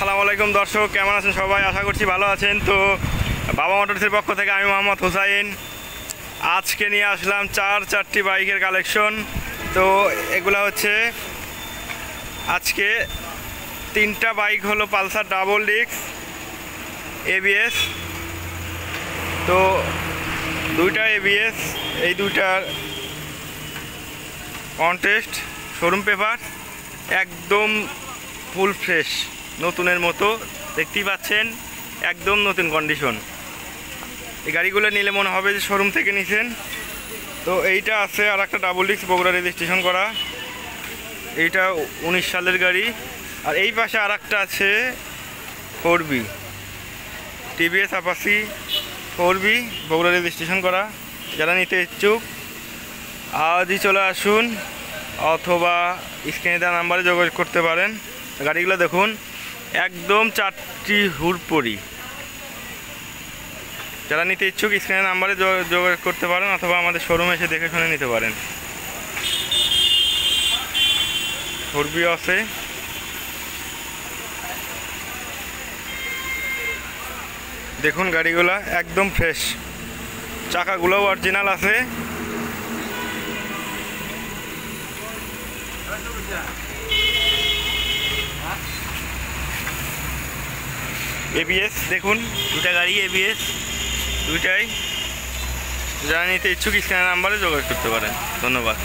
আসসালামু আলাইকুম দর্শক, কেমন আছেন সবাই? আশা করছি ভালো আছেন। তো বাবা মোটরসের পক্ষ থেকে আমি মোহাম্মদ হুসাইন আজকে নিয়ে আসলাম চারটি বাইকের কালেকশন। তো এগুলা হচ্ছে আজকে 3টা বাইক হলো পালসার ডাবল ডিস্ক এবিএস। তো 2টা এবিএস, এই 2টার কন্টেস্ট শোরুম পেপার একদম ফুল ফ্রেশ, নতুনের মতো দেখতেই পাচ্ছেন, একদম নতুন কন্ডিশন। এই গাড়িগুলো নিলে মনে হবে যে শোরুম থেকে নিছেন। তো এইটা আছে আর একটা ডাবল ডিস্ক বগুড়া রেজিস্ট্রেশন করা, এইটা 19 সালের গাড়ি। আর এই পাশে আর একটা আছে 4B TVS Apache 4B Bogura registration করা। যারা নিতে ইচ্ছুক আজই চলে আসুন, অথবা স্ক্রিনে দেওয়া নাম্বারে যোগাযোগ করতে পারেন। গাড়িগুলো দেখুন, একদম 4টি হুড়পড়ি। যারা নিতে ইচ্ছুক স্ক্রিনের নাম্বারে যোগাযোগ করতে পারেন, অথবা আমাদের শোরুমে এসে দেখে শুনে নিতে পারেন। 4B আছে, দেখুন গাড়িগুলা একদম ফ্রেশ, চাকাগুলোও অরিজিনাল আছে। এবিএস দেখুন, 2টা গাড়ি এবিএস, 2টাই। যারা নিতে ইচ্ছুক স্ক্রিনের নাম্বারে যোগাযোগ করতে পারেন। ধন্যবাদ।